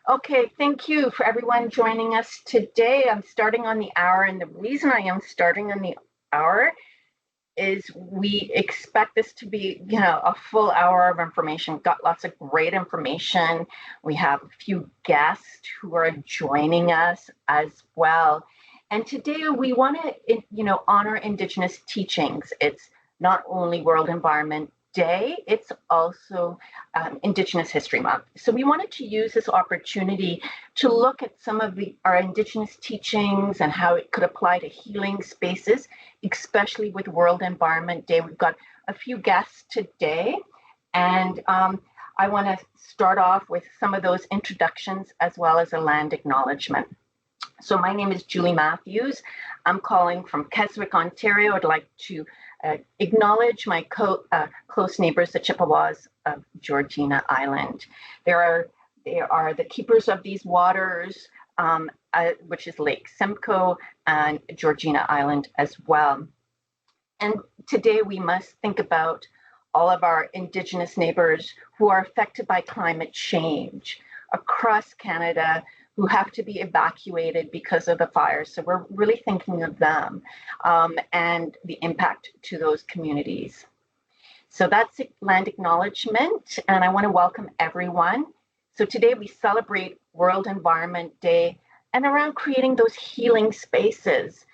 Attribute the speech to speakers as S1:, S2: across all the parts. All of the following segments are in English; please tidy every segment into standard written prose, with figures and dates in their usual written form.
S1: Okay, thank you for everyone joining us today. I'm starting on the hour, and the reason I am starting on the hour is we expect this to be, a full hour of information. Got lots of great information. We have a few guests who are joining us as well. And today we want to, honor Indigenous teachings. It's not only World Environment Day, it's also Indigenous History Month. So we wanted to use this opportunity to look at some of our Indigenous teachings and how it could apply to healing spaces, especially with World Environment Day. We've got a few guests today, and I want to start off with some of those introductions as well as a land acknowledgement. So my name is Julie Matthews. I'm calling from Keswick, Ontario. I'd like to acknowledge my close neighbors, the Chippewas of Georgina Island. They are the keepers of these waters, which is Lake Simcoe and Georgina Island as well. And today we must think about all of our Indigenous neighbors who are affected by climate change across Canada, who have to be evacuated because of the fires. So we're really thinking of them and the impact to those communities. So that's land acknowledgement, and I want to welcome everyone. So today we celebrate World Environment Day and around creating those healing spaces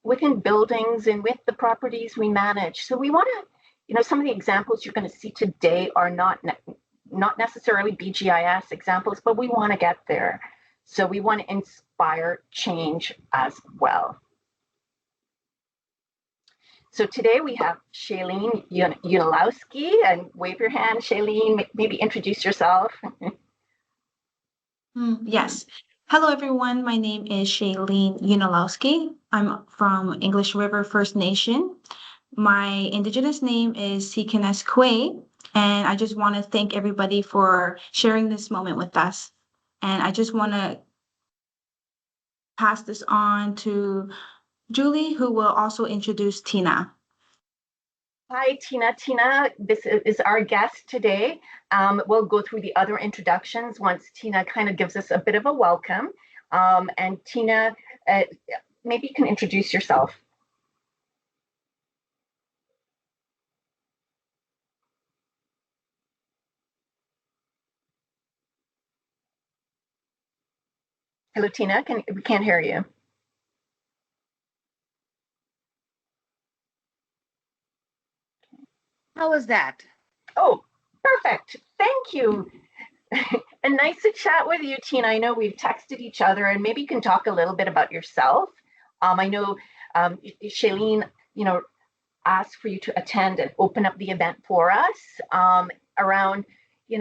S1: within buildings and with the properties we manage. So we want to, some of the examples you're going to see today are not necessarily BGIS examples, but we want to get there. So we want to inspire change as well. So today we have Shailene Unalowski, and wave your hand, Shailene, maybe introduce yourself.
S2: Yes. Hello, everyone. My name is Shailene Unalowski. I'm from English River First Nation. My Indigenous name is Sikines Kwe, and I just want to thank everybody for sharing this moment with us. And I just want to pass this on to Julie, who will also introduce Tina.
S1: Hi, Tina. Tina, this is our guest today. We'll go through the other introductions once Tina kind of gives us a bit of a welcome. And Tina, maybe you can introduce yourself. Hello, Tina. We can't hear you.
S3: How was that?
S1: Oh, perfect. Thank you. And nice to chat with you, Tina. I know we've texted each other, and maybe you can talk a little bit about yourself. I know Shailene, asked for you to attend and open up the event for us around,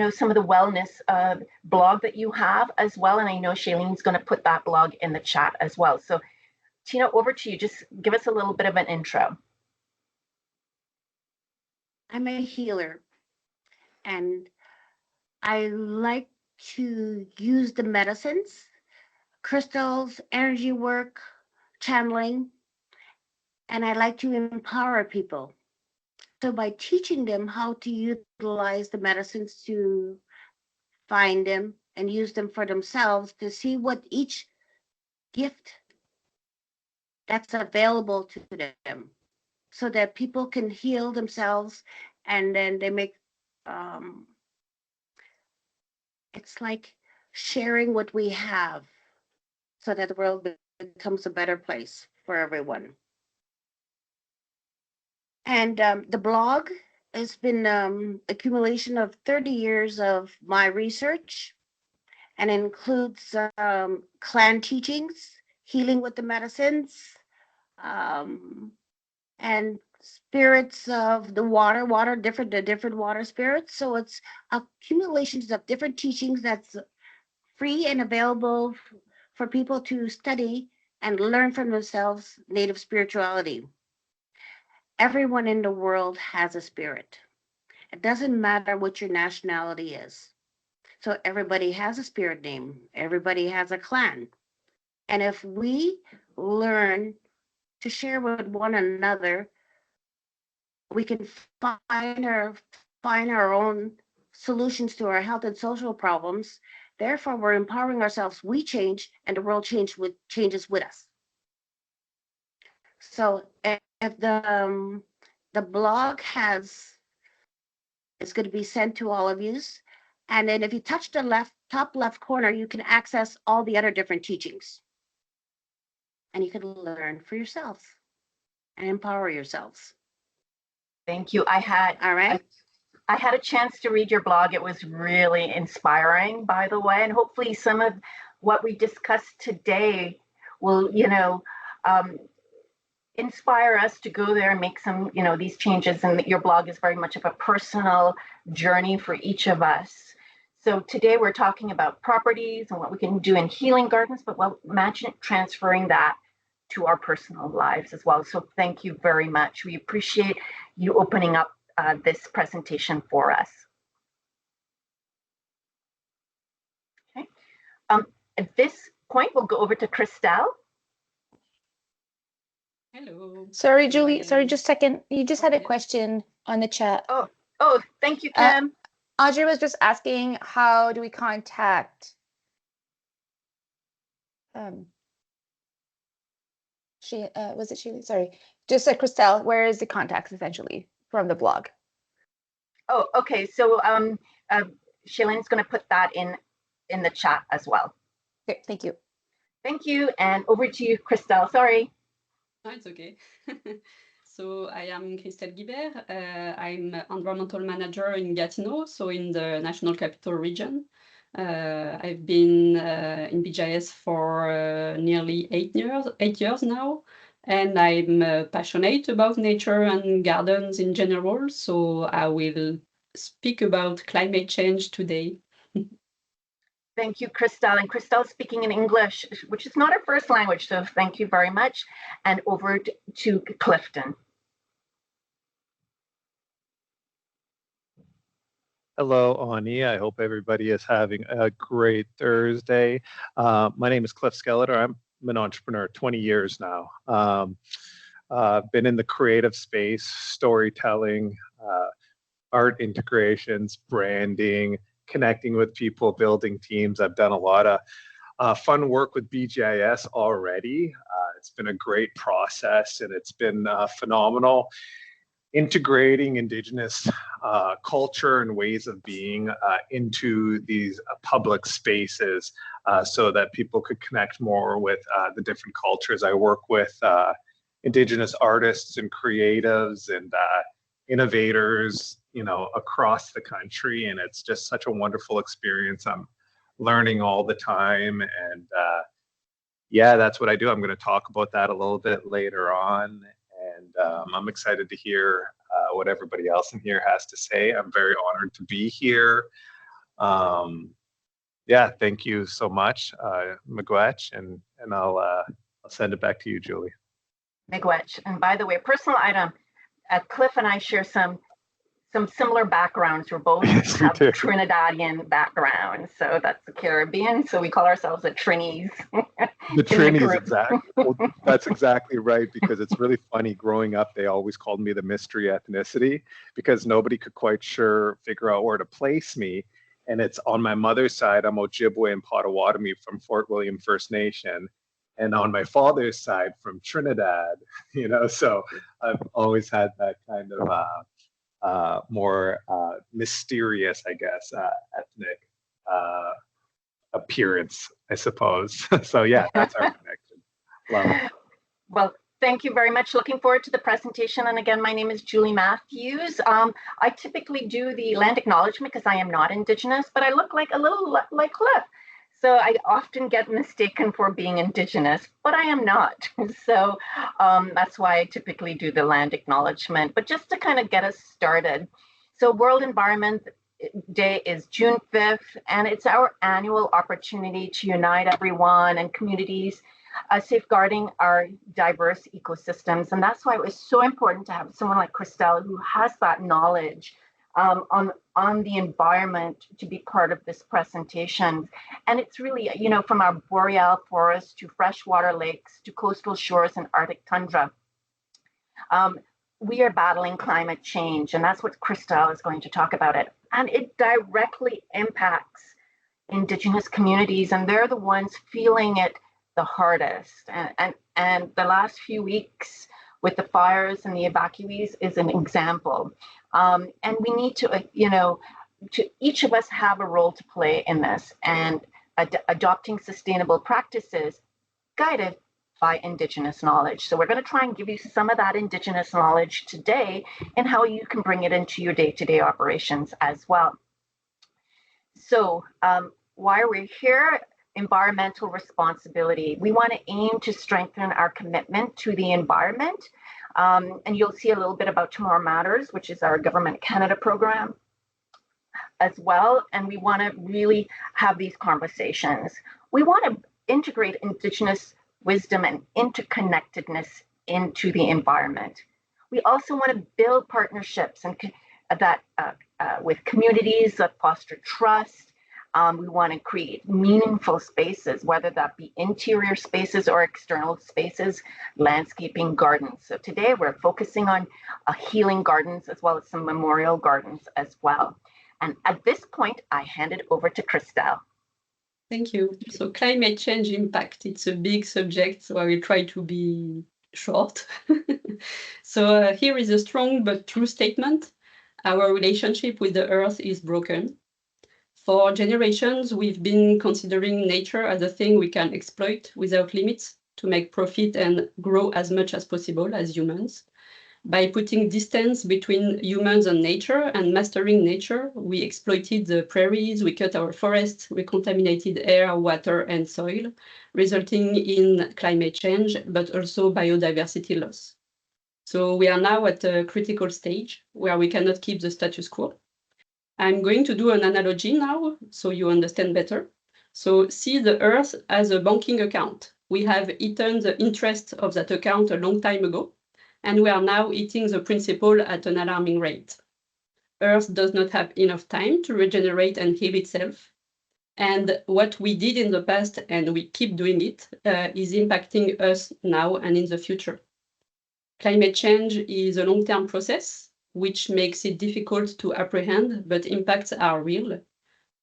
S1: some of the wellness blog that you have as well. And I know Shailene's going to put that blog in the chat as well. So, Tina, over to you. Just give us a little bit of an intro.
S3: I'm a healer, and I like to use the medicines, crystals, energy work, channeling, and I like to empower people. So by teaching them how to utilize the medicines to find them and use them for themselves to see what each gift that's available to them so that people can heal themselves, and then they make it's like sharing what we have so that the world becomes a better place for everyone. And the blog has been accumulation of 30 years of my research, and includes clan teachings, healing with the medicines, and spirits of the different water spirits. So it's accumulations of different teachings that's free and available for people to study and learn from themselves native spirituality. Everyone in the world has a spirit. It doesn't matter what your nationality is. So everybody has a spirit name. Everybody has a clan. And if we learn to share with one another, we can find our own solutions to our health and social problems. Therefore, we're empowering ourselves. We change, and the world changes with us. So, if the blog it's going to be sent to all of you, and then if you touch the top left corner, you can access all the other different teachings, and you can learn for yourselves and empower yourselves.
S1: Thank you. I had
S3: All right.
S1: I had a chance to read your blog. It was really inspiring, by the way, and hopefully some of what we discussed today will, inspire us to go there and make some, these changes. And your blog is very much of a personal journey for each of us. So today we're talking about properties and what we can do in healing gardens, but well, imagine transferring that to our personal lives as well. So thank you very much. We appreciate you opening up this presentation for us. Okay. At this point, we'll go over to Christelle.
S4: Hello.
S5: Sorry, Julie. Sorry, just a second. You just had a question on the chat.
S1: Oh, thank you, Kim.
S5: Audrey was just asking, how do we contact was it Sheila? Sorry, just Christelle. Where is the contacts essentially from the blog?
S1: Oh, okay. So Shailene's going to put that in the chat as well.
S5: Okay, thank you.
S1: Thank you, and over to you, Christelle. Sorry.
S4: No, it's okay. So I am Christelle Guibert. I'm environmental manager in Gatineau, so in the National Capital Region. I've been in BGIS for nearly 8 years now, and I'm passionate about nature and gardens in general. So I will speak about climate change today.
S1: Thank you, Christelle. And Christelle's speaking in English, which is not her first language, so thank you very much. And over to Clifton.
S6: Hello, Ani. I hope everybody is having a great Thursday. My name is Cliff Skeletor. I'm an entrepreneur 20 years now. Been in the creative space, storytelling, art integrations, branding, connecting with people, building teams. I've done a lot of fun work with BGIS already. It's been a great process, and it's been phenomenal integrating Indigenous culture and ways of being into these public spaces so that people could connect more with the different cultures. I work with Indigenous artists and creatives and innovators, across the country, and it's just such a wonderful experience. I'm learning all the time, and yeah, that's what I do. I'm going to talk about that a little bit later on, and I'm excited to hear what everybody else in here has to say. I'm very honored to be here. Yeah, thank you so much, Miigwech, and I'll send it back to you, Julie.
S1: Miigwech. And by the way, personal item, Cliff and I share some similar backgrounds. We're both have Trinidadian backgrounds, so that's the Caribbean. So we call ourselves the Trinis.
S6: The Trinis, exactly. Well, that's exactly right, because it's really funny. Growing up, they always called me the mystery ethnicity because nobody could quite figure out where to place me. And it's on my mother's side, I'm Ojibwe and Potawatomi from Fort William First Nation. And on my father's side from Trinidad, so I've always had that kind of more mysterious, I guess, ethnic appearance, I suppose. So yeah, that's our connection. Love it.
S1: Well, thank you very much. Looking forward to the presentation. And again, my name is Julie Matthews. I typically do the land acknowledgement because I am not Indigenous, but I look like a little like Cliff. So I often get mistaken for being Indigenous, but I am not. So that's why I typically do the land acknowledgement. But just to kind of get us started. So World Environment Day is June 5th, and it's our annual opportunity to unite everyone and communities safeguarding our diverse ecosystems. And that's why it was so important to have someone like Christelle who has that knowledge on the environment to be part of this presentation. And it's really, from our boreal forests to freshwater lakes to coastal shores and Arctic tundra. We are battling climate change, and that's what Christelle is going to talk about and it directly impacts Indigenous communities, and they're the ones feeling it the hardest. And the last few weeks with the fires and the evacuees is an example. And we need to, each of us have a role to play in this, and adopting sustainable practices guided by Indigenous knowledge. So we're going to try and give you some of that Indigenous knowledge today and how you can bring it into your day-to-day operations as well. So why are we here? Environmental responsibility. We want to aim to strengthen our commitment to the environment. And you'll see a little bit about Tomorrow Matters, which is our Government Canada program as well. And we want to really have these conversations. We want to integrate Indigenous wisdom and interconnectedness into the environment. We also want to build partnerships and that with communities that foster trust. We want to create meaningful spaces, whether that be interior spaces or external spaces, landscaping, gardens. So today we're focusing on healing gardens as well as some memorial gardens as well. And at this point, I hand it over to Christelle.
S4: Thank you. So climate change impact, it's a big subject, so I will try to be short. So here is a strong but true statement. Our relationship with the earth is broken. For generations, we've been considering nature as a thing we can exploit without limits to make profit and grow as much as possible as humans. By putting distance between humans and nature and mastering nature, we exploited the prairies, we cut our forests, we contaminated air, water, and soil, resulting in climate change, but also biodiversity loss. So we are now at a critical stage where we cannot keep the status quo. I'm going to do an analogy now so you understand better. So see the earth as a banking account. We have eaten the interest of that account a long time ago, and we are now eating the principal at an alarming rate. Earth does not have enough time to regenerate and heal itself. And what we did in the past, and we keep doing it, is impacting us now and in the future. Climate change is a long-term process, which makes it difficult to apprehend, but impacts are real.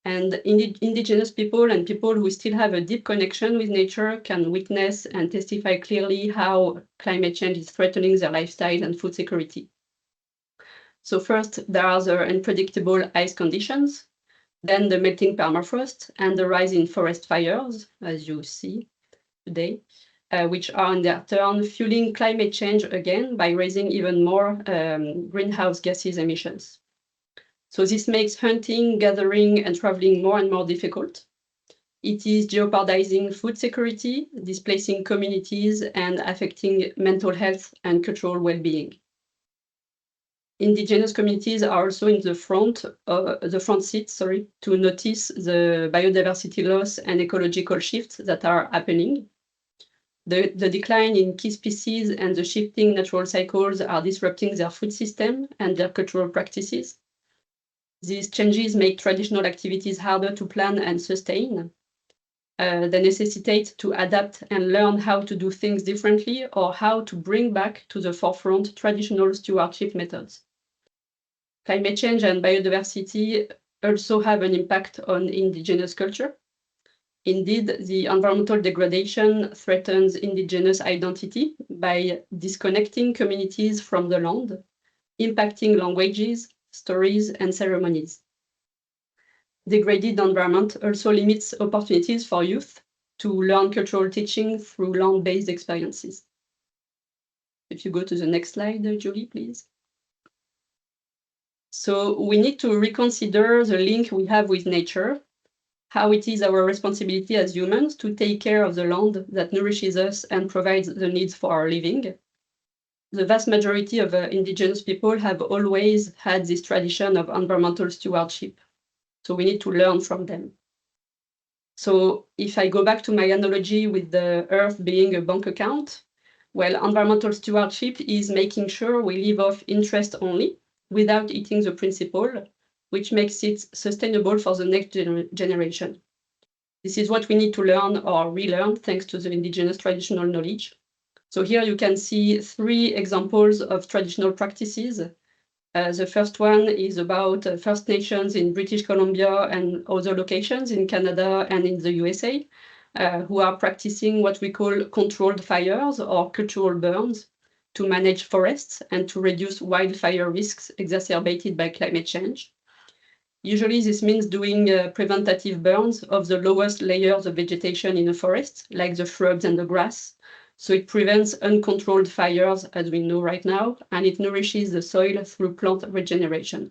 S4: And Indigenous people and people who still have a deep connection with nature can witness and testify clearly how climate change is threatening their lifestyle and food security. So first, there are the unpredictable ice conditions, then the melting permafrost and the rise in forest fires, as you see today, which are in their turn fueling climate change again by raising even more greenhouse gases emissions. So this makes hunting, gathering, and traveling more and more difficult. It is jeopardizing food security, displacing communities, and affecting mental health and cultural well-being. Indigenous communities are also in the front seat, to notice the biodiversity loss and ecological shifts that are happening. The decline in key species and the shifting natural cycles are disrupting their food system and their cultural practices. These changes make traditional activities harder to plan and sustain. They necessitate to adapt and learn how to do things differently or how to bring back to the forefront traditional stewardship methods. Climate change and biodiversity also have an impact on Indigenous culture. Indeed, the environmental degradation threatens Indigenous identity by disconnecting communities from the land, impacting languages, stories, and ceremonies. Degraded environment also limits opportunities for youth to learn cultural teaching through land-based experiences. If you go to the next slide, Julie, please. So we need to reconsider the link we have with nature, how it is our responsibility as humans to take care of the land that nourishes us and provides the needs for our living. The vast majority of Indigenous people have always had this tradition of environmental stewardship. So we need to learn from them. So if I go back to my analogy with the earth being a bank account, well, environmental stewardship is making sure we live off interest only without eating the principal, which makes it sustainable for the next generation. This is what we need to learn or relearn thanks to the Indigenous traditional knowledge. So here you can see 3 examples of traditional practices The first one is about First Nations in British Columbia and other locations in Canada and in the USA, who are practicing what we call controlled fires or cultural burns to manage forests and to reduce wildfire risks exacerbated by climate change. Usually this means doing preventative burns of the lowest layers of vegetation in a forest, like the shrubs and the grass. So it prevents uncontrolled fires, as we know right now, and it nourishes the soil through plant regeneration.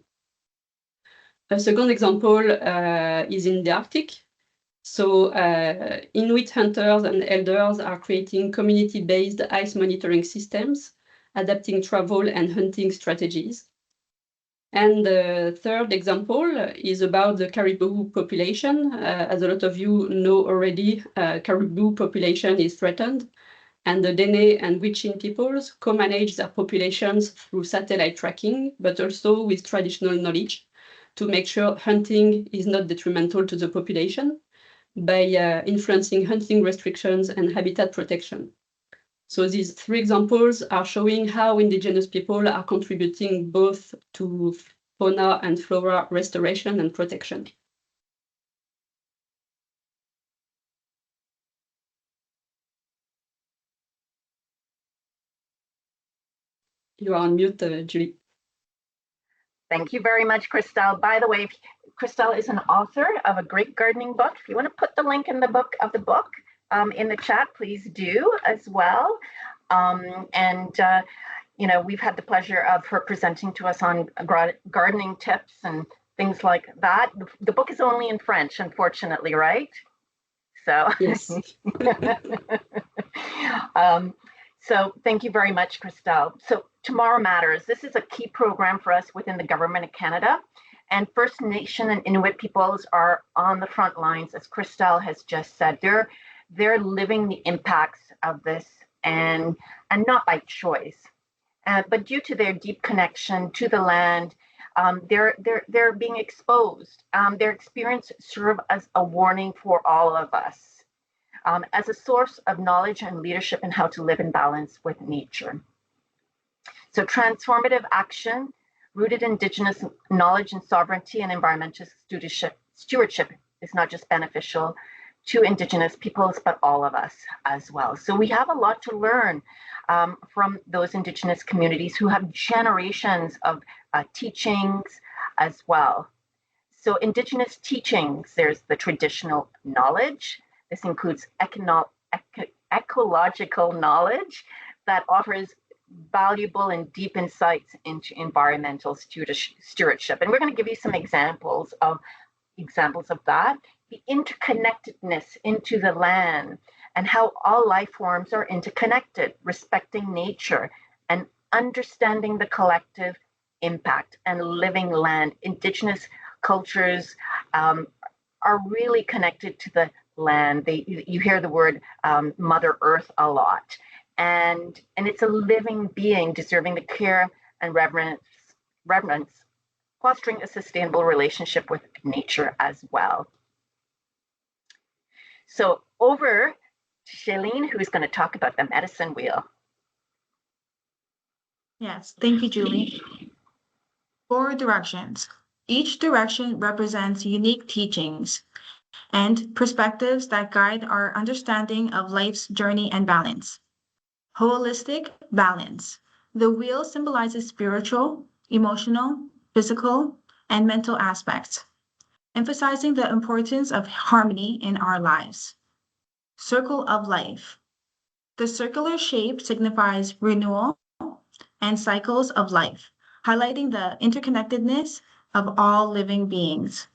S4: A second example is in the Arctic. So Inuit hunters and elders are creating community-based ice monitoring systems, adapting travel and hunting strategies. And the third example is about the caribou population. As a lot of you know already, caribou population is threatened, and the Dene and Wichin peoples co-manage their populations through satellite tracking, but also with traditional knowledge to make sure hunting is not detrimental to the population by influencing hunting restrictions and habitat protection. So these three examples are showing how Indigenous people are contributing both to fauna and flora restoration and protection. You are on mute, Julie.
S1: Thank you very much, Christelle. By the way, Christelle is an author of a great gardening book. If you want to put the link in the book in the chat, please do as well. You know, we've had the pleasure of her presenting to us on gardening tips and things like that. The book is only in French, unfortunately, right? So,
S4: yes.
S1: So thank you very much, Christelle. So Tomorrow Matters, this is a key program for us within the Government of Canada. And First Nation and Inuit peoples are on the front lines, as Christelle has just said. They're living the impacts of this, and not by choice, but due to their deep connection to the land. They're being exposed. Their experience serve as a warning for all of us, as a source of knowledge and leadership in how to live in balance with nature. So transformative action rooted in Indigenous knowledge and sovereignty and environmental stewardship is not just beneficial to Indigenous peoples, but all of us as well. So we have a lot to learn from those Indigenous communities who have generations of teachings as well. So Indigenous teachings, there's the traditional knowledge. This includes ecological knowledge that offers valuable and deep insights into environmental stewardship. And we're going to give you some examples of that. The interconnectedness into the land and how all life forms are interconnected, respecting nature and understanding the collective impact and living land. Indigenous cultures are really connected to the land. You hear the word Mother Earth a lot. And it's a living being deserving the care and reverence, fostering a sustainable relationship with nature as well. So over to Shailene, who's going to talk about the medicine wheel.
S2: Yes, thank you, Julie. 4 directions. Each direction represents unique teachings and perspectives that guide our understanding of life's journey and balance. Holistic balance. The wheel symbolizes spiritual, emotional, physical, and mental aspects, emphasizing the importance of harmony in our lives. Circle of life. The circular shape signifies renewal and cycles of life, highlighting the interconnectedness of all living beings.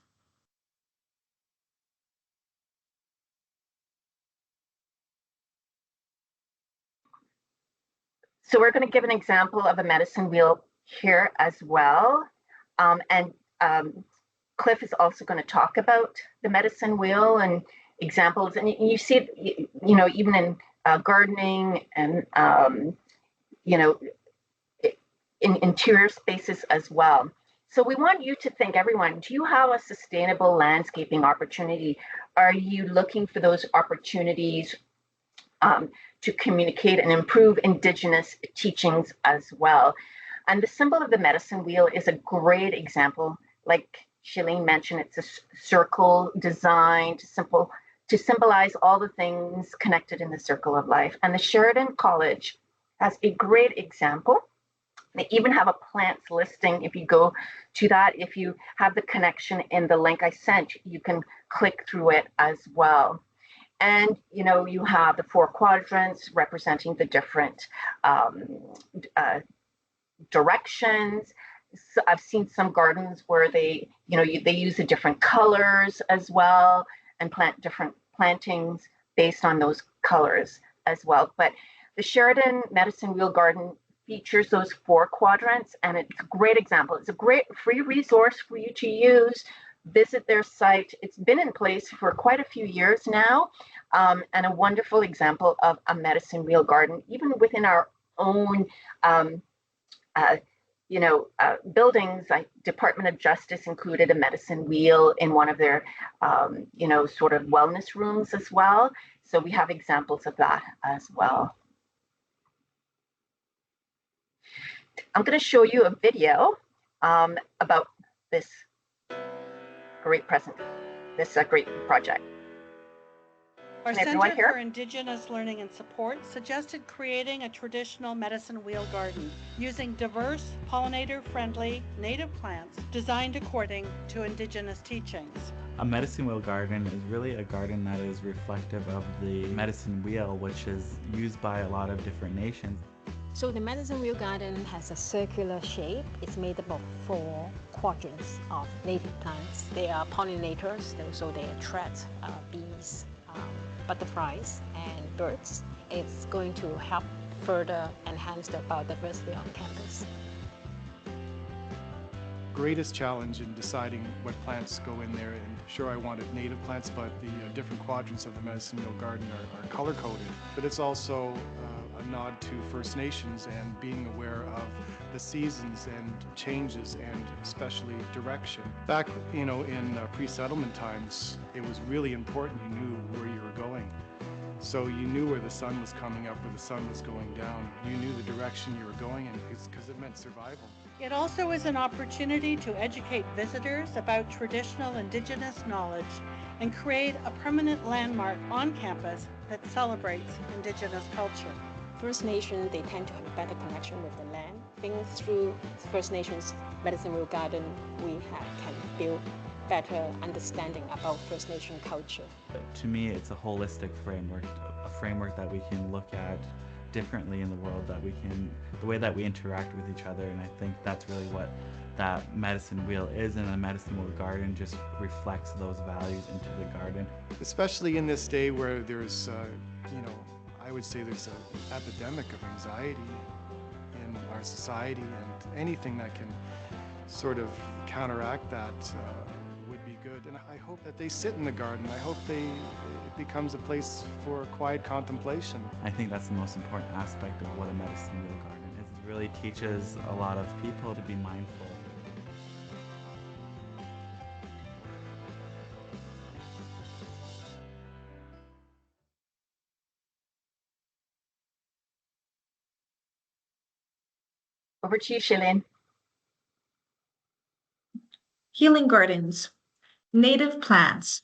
S1: So we're going to give an example of a medicine wheel here as well. Cliff is also going to talk about the medicine wheel and examples. And you see it, you know, even in gardening and, you know, in interior spaces as well. So we want you to think, everyone, do you have a sustainable landscaping opportunity? Are you looking for those opportunities to communicate and improve Indigenous teachings as well? And the symbol of the medicine wheel is a great example. Like Shailene mentioned, it's a circle designed to symbolize all the things connected in the circle of life. And the Sheridan College has a great example. They even have a plants listing. If you go to that, if you have the connection in the link I sent, you can click through it as well. And you have the 4 quadrants representing the different directions. So I've seen some gardens where they use the different colors as well and plant different plantings based on those colors as well. But the Sheridan Medicine Wheel Garden features those 4 quadrants, and it's a great example. It's a great free resource for you to use. Visit their site. It's been in place for quite a few years now, and a wonderful example of a medicine wheel garden, even within our own buildings. Like Department of Justice included a medicine wheel in one of their sort of wellness rooms as well. So we have examples of that as well. I'm going to show you a video about this great project.
S7: Our
S1: Can everyone
S7: Center
S1: hear?
S7: for Indigenous Learning and Support suggested creating a traditional medicine wheel garden using diverse, pollinator-friendly native plants designed according to Indigenous teachings.
S8: A medicine wheel garden is really a garden that is reflective of the medicine wheel, which is used by a lot of different nations.
S9: So the medicine wheel garden has a circular shape. It's made up of 4 quadrants of native plants. They are pollinators, so they attract bees, butterflies, and birds. It's going to help further enhance the biodiversity on campus.
S10: Greatest challenge in deciding what plants go in there, and sure I wanted native plants, but the different quadrants of the medicine wheel garden are color-coded. But it's also a nod to First Nations and being aware of the seasons and changes and especially direction. Back, in pre-settlement times, it was really important you knew where you were going. So you knew where the sun was coming up, where the sun was going down. You knew the direction you were going in because it meant survival.
S7: It also is an opportunity to educate visitors about traditional Indigenous knowledge and create a permanent landmark on campus that celebrates Indigenous culture.
S9: First Nation, they tend to have a better connection with the land. I think through First Nations Medicine Wheel Garden, we can build better understanding about First Nation culture.
S8: To me, it's a holistic framework, a framework that we can look at differently in the world, the way that we interact with each other, and I think that's really what that medicine wheel is, and the medicine wheel garden just reflects those values into the garden.
S10: Especially in this day where there's, I would say there's an epidemic of anxiety in our society, and anything that can sort of counteract that would be good. And I hope that they sit in the garden. I hope it becomes a place for quiet contemplation.
S8: I think that's the most important aspect of what a medicine wheel garden is. It really teaches a lot of people to be mindful.
S1: Over to you, Shailene.
S2: Healing gardens. Native plants.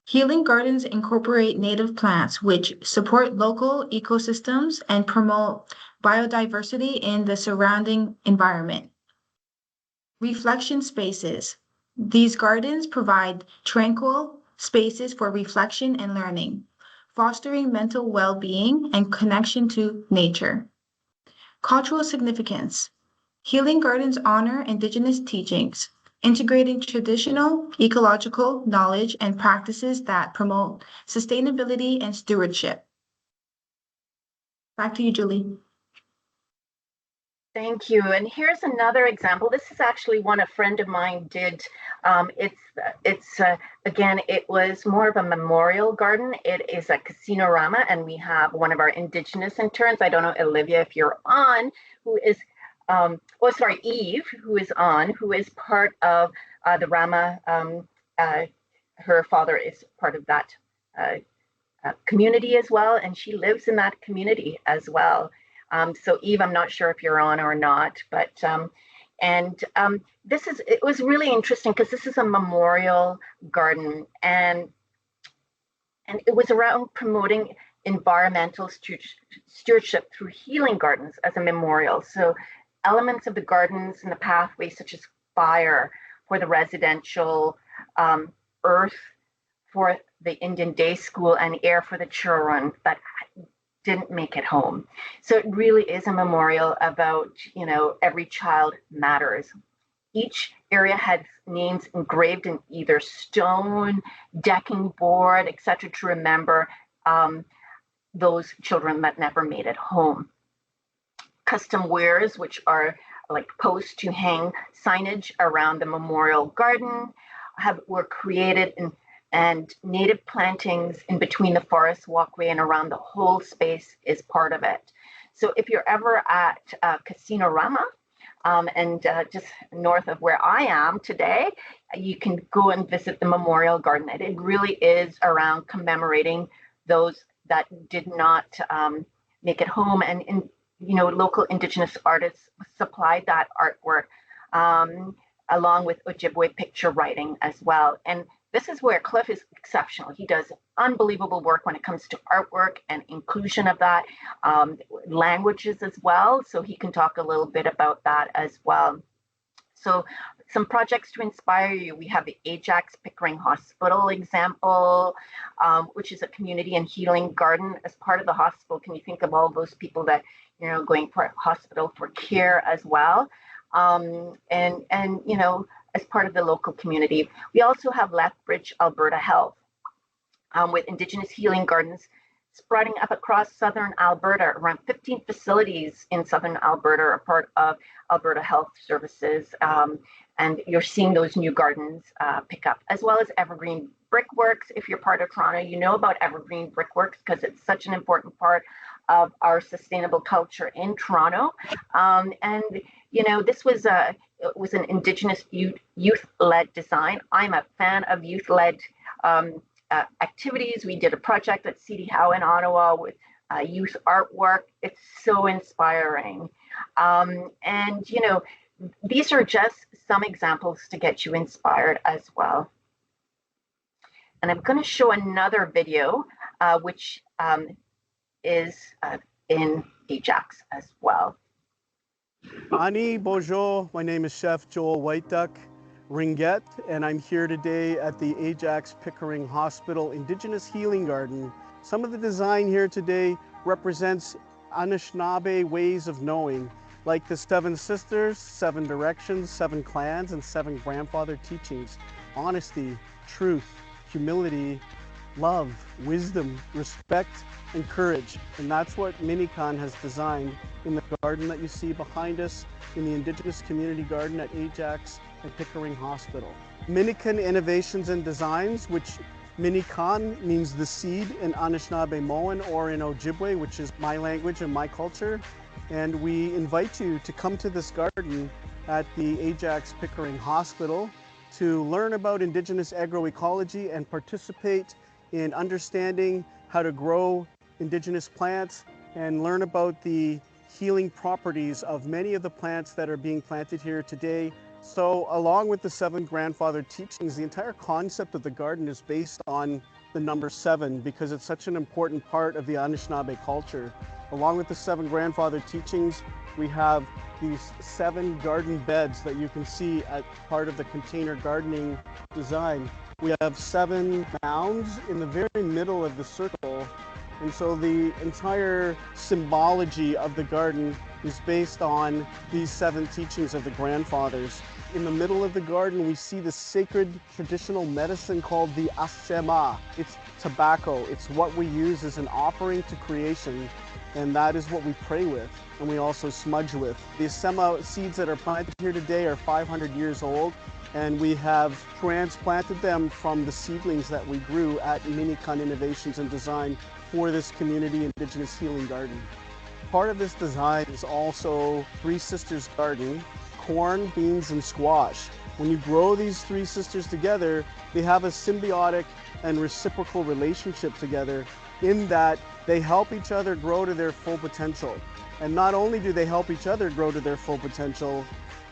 S2: Healing gardens incorporate native plants which support local ecosystems and promote biodiversity in the surrounding environment. Reflection spaces. These gardens provide tranquil spaces for reflection and learning, fostering mental well-being and connection to nature. Cultural significance. Healing gardens honor Indigenous teachings, integrating traditional ecological knowledge and practices that promote sustainability and stewardship. Back to you, Julie.
S1: Thank you. And here's another example. This is actually one a friend of mine did. Again, it was more of a memorial garden. It is a casino-rama, and we have one of our Indigenous interns. I don't know, Olivia, if you're on, who is Eve, who is part of the Rama. Her father is part of that community as well, and she lives in that community as well. So Eve, I'm not sure if you're on or not, but it was really interesting because this is a memorial garden, and it was around promoting environmental stewardship through healing gardens as a memorial. So elements of the gardens and the pathways, such as fire for the residential, earth for the Indian day school, and air for the children that didn't make it home. So it really is a memorial about, every child matters. Each area had names engraved in either stone, decking board, etc., to remember those children that never made it home. Custom wares, which are like posts to hang signage around the memorial garden, were created, and native plantings in between the forest walkway and around the whole space is part of it. So if you're ever at Casino Rama, and just north of where I am today, you can go and visit the memorial garden. And it really is around commemorating those that did not make it home. And local Indigenous artists supplied that artwork along with Ojibwe picture writing as well. And this is where Cliff is exceptional. He does unbelievable work when it comes to artwork and inclusion of that, languages as well. So he can talk a little bit about that as well. So some projects to inspire you. We have the Ajax Pickering Hospital example, which is a community and healing garden. As part of the hospital, can you think of all those people that, going for hospital for care as well? As part of the local community. We also have Lethbridge, Alberta Health, with Indigenous healing gardens spreading up across southern Alberta. Around 15 facilities in southern Alberta are part of Alberta Health Services, and you're seeing those new gardens pick up, as well as Evergreen Brickworks. If you're part of Toronto, you know about Evergreen Brickworks because it's such an important part of our sustainable culture in Toronto. This was an Indigenous youth-led design. I'm a fan of youth-led activities. We did a project at CD Howe in Ottawa with youth artwork. It's so inspiring. These are just some examples to get you inspired as well. And I'm going to show another video, which is in Ajax as well.
S11: Ani, bonjour. My name is Chef Joel White Duck Ringet, and I'm here today at the Ajax Pickering Hospital Indigenous Healing Garden. Some of the design here today represents Anishinaabe ways of knowing, like the 7 sisters, 7 directions, 7 clans, and 7 grandfather teachings. Honesty, truth, humility, love, wisdom, respect, and courage. And that's what Minikan has designed in the garden that you see behind us in the Indigenous Community Garden at Ajax and Pickering Hospital. Minikan Innovations and Designs, which Minikan means the seed in Anishinaabe-Moan or in Ojibwe, which is my language and my culture. And we invite you to come to this garden at the Ajax Pickering Hospital to learn about Indigenous agroecology and participate in understanding how to grow Indigenous plants and learn about the healing properties of many of the plants that are being planted here today. So along with the 7 grandfather teachings, the entire concept of the garden is based on the number 7 because it's such an important part of the Anishinaabe culture. Along with the 7 grandfather teachings, we have these 7 garden beds that you can see as part of the container gardening design. We have 7 mounds in the very middle of the circle. And so the entire symbology of the garden is based on these 7 teachings of the grandfathers. In the middle of the garden, we see the sacred traditional medicine called the asema. It's tobacco. It's what we use as an offering to creation, and that is what we pray with, and we also smudge with. The asema seeds that are planted here today are 500 years old, and we have transplanted them from the seedlings that we grew at Minikan Innovations and Design for this community Indigenous healing garden. Part of this design is also 3 Sisters Garden, corn, beans, and squash. When you grow these three sisters together, they have a symbiotic and reciprocal relationship together in that they help each other grow to their full potential. And not only do they help each other grow to their full potential,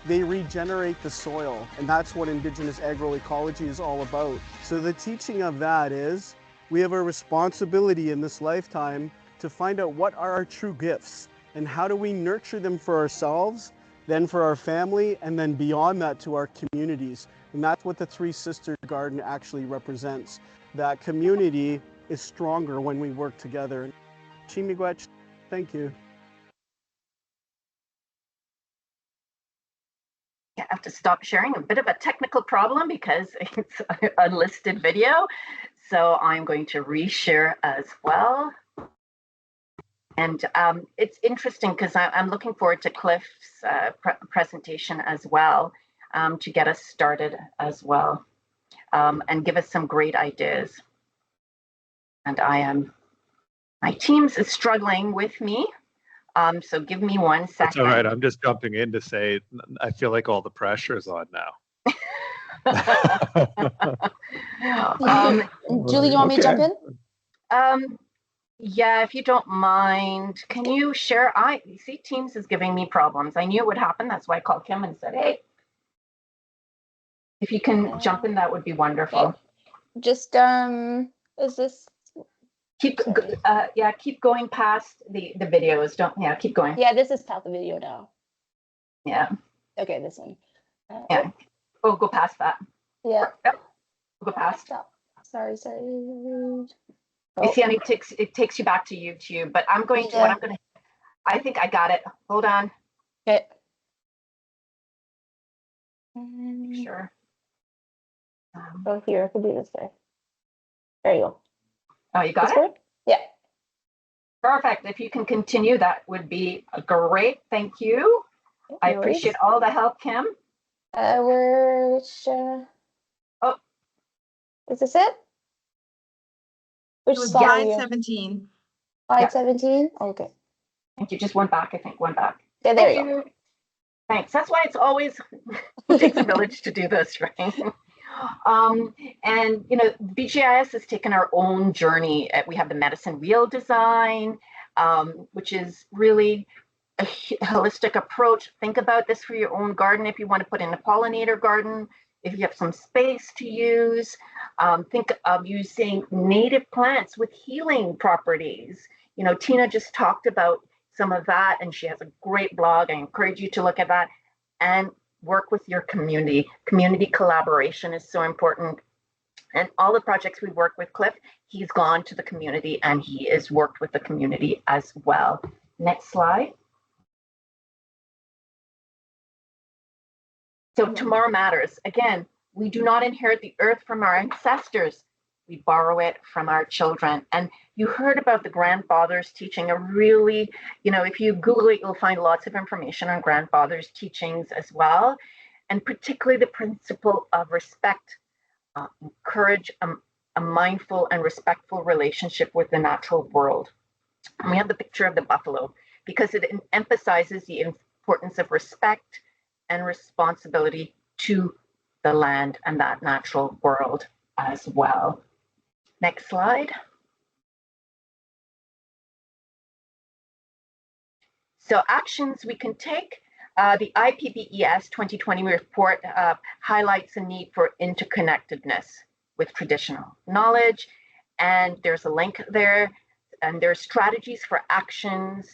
S11: they regenerate the soil. And that's what Indigenous agroecology is all about. So the teaching of that is we have a responsibility in this lifetime to find out what are our true gifts and how do we nurture them for ourselves, then for our family, and then beyond that to our communities. And that's what the Three Sister Garden actually represents. That community is stronger when we work together. Chimigwech, thank you.
S1: I have to stop sharing. A bit of a technical problem because it's an unlisted video. So I'm going to reshare as well. And it's interesting because I'm looking forward to Cliff's presentation as well to get us started as well and give us some great ideas. And my team's is struggling with me. So give me 1 second.
S6: That's all right. I'm just jumping in to say, I feel like all the pressure is on now.
S5: Julie, you want me to jump in?
S1: Yeah, if you don't mind, can you share? You see, Teams is giving me problems. I knew it would happen. That's why I called Kim and said, hey, if you can jump in, that would be wonderful.
S5: Okay. Just, is this?
S1: Keep going past the videos. Keep going.
S5: Yeah, this is past the video now.
S1: Yeah.
S5: Okay, this one.
S1: Yeah. Oh, go past that.
S5: Yeah.
S1: Yep. Go past.
S5: Stop. Sorry.
S1: You see, and it takes you back to YouTube, but I'm going to, I think I got it. Hold on.
S5: Okay.
S1: Sure.
S5: Oh, here, I can do this way. There you go.
S1: Oh, you got it?
S5: Good? Yeah.
S1: Perfect. If you can continue, that would be great. Thank you. I appreciate all the help, Kim.
S5: Oh, is this it? Which
S2: slide 17.
S5: Slide 17? Okay.
S1: Thank you. Just one back, I think. One back.
S5: Yeah, there you go.
S1: Thanks. That's why it's always it takes a village to do this, right? And BGIS has taken our own journey. We have the medicine wheel design, which is really a holistic approach. Think about this for your own garden. If you want to put in a pollinator garden, if you have some space to use, think of using native plants with healing properties. Tina just talked about some of that, and she has a great blog. I encourage you to look at that and work with your community. Community collaboration is so important. And all the projects we work with Cliff, he's gone to the community and he has worked with the community as well. Next slide. So tomorrow matters. Again, we do not inherit the earth from our ancestors. We borrow it from our children. And you heard about the grandfathers teaching a really, if you Google it, you'll find lots of information on grandfathers' teachings as well. And particularly the principle of respect, encourage a mindful and respectful relationship with the natural world. And we have the picture of the buffalo because it emphasizes the importance of respect and responsibility to the land and that natural world as well. Next slide. So actions we can take. The IPBES 2020 report highlights the need for interconnectedness with traditional knowledge. And there's a link there. And there's strategies for actions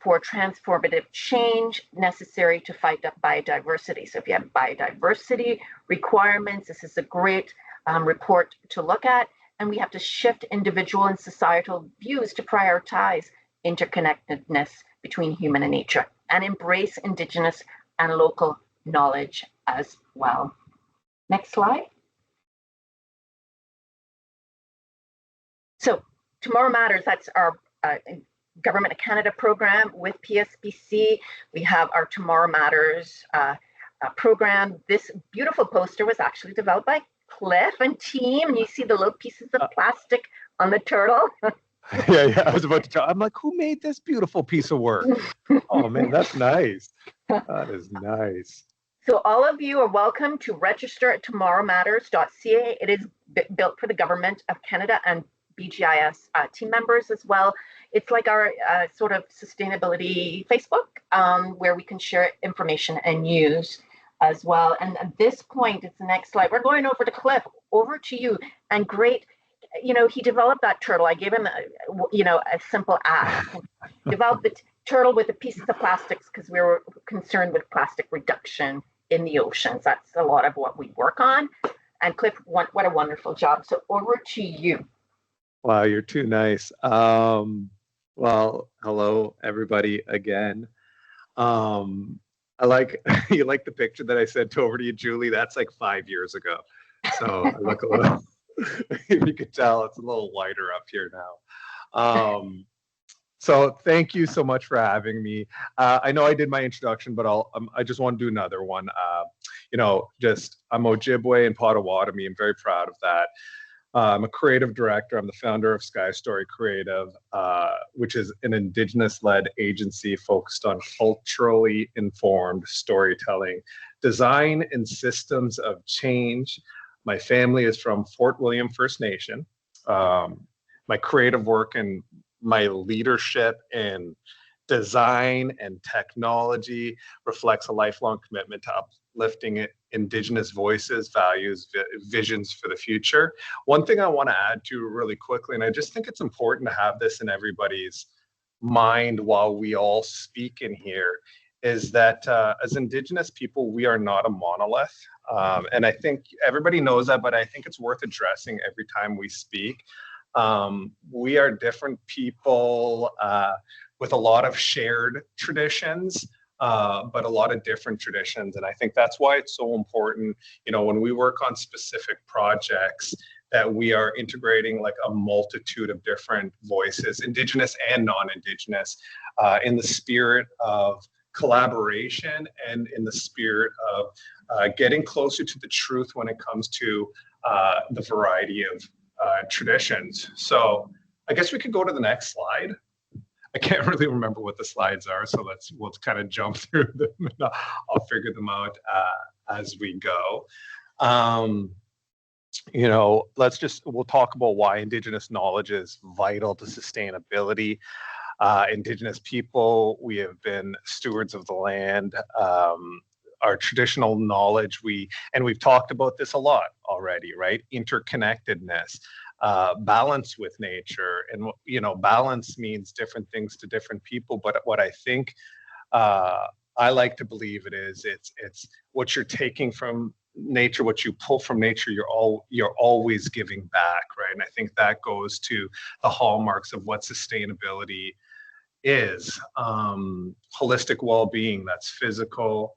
S1: for transformative change necessary to fight up biodiversity. So if you have biodiversity requirements, this is a great report to look at. And we have to shift individual and societal views to prioritize interconnectedness between human and nature and embrace Indigenous and local knowledge as well. Next slide. So Tomorrow Matters, that's our Government of Canada program with PSBC. We have our Tomorrow Matters program. This beautiful poster was actually developed by Cliff and team, and you see the little pieces of plastic on the turtle.
S6: Yeah, I was about to tell. I'm like, who made this beautiful piece of work? Oh man, that's nice. That is nice.
S1: So all of you are welcome to register at tomorrowmatters.ca. It is built for the Government of Canada and BGIS team members as well. It's like our sort of sustainability Facebook where we can share information and news as well. And at this point, it's the next slide. We're going over to Cliff, over to you. And great, he developed that turtle. I gave him, a simple ask. Developed the turtle with the pieces of plastics because we were concerned with plastic reduction in the oceans. That's a lot of what we work on. And Cliff, what a wonderful job. So over to you.
S6: Wow, you're too nice. Well, hello everybody again. I like you like the picture that I sent over to you, Julie. That's like 5 years ago. So I look a little. You could tell it's a little lighter up here now. So thank you so much for having me. I know I did my introduction, but I just want to do another one. I'm Ojibwe and Potawatomi. I'm very proud of that. I'm a creative director. I'm the founder of Sky Story Creative, which is an Indigenous-led agency focused on culturally informed storytelling, design, and systems of change. My family is from Fort William First Nation. My creative work and my leadership in design and technology reflects a lifelong commitment to uplifting Indigenous voices, values, visions for the future. One thing I want to add to really quickly, and I just think it's important to have this in everybody's mind while we all speak in here, is that as Indigenous people, we are not a monolith. And I think everybody knows that, but I think it's worth addressing every time we speak. We are different people with a lot of shared traditions, but a lot of different traditions. And I think that's why it's so important, when we work on specific projects, that we are integrating like a multitude of different voices, Indigenous and non-Indigenous, in the spirit of collaboration and in the spirit of getting closer to the truth when it comes to the variety of traditions. So I guess we could go to the next slide. I can't really remember what the slides are, so we'll kind of jump through them. I'll figure them out as we go. We'll talk about why Indigenous knowledge is vital to sustainability. Indigenous people, we have been stewards of the land. Our traditional knowledge, we've talked about this a lot already, right? Interconnectedness, balance with nature, and balance means different things to different people. But what I think I like to believe it's what you're taking from nature, what you pull from nature, you're always giving back, right? And I think that goes to the hallmarks of what sustainability is. Holistic well-being, that's physical,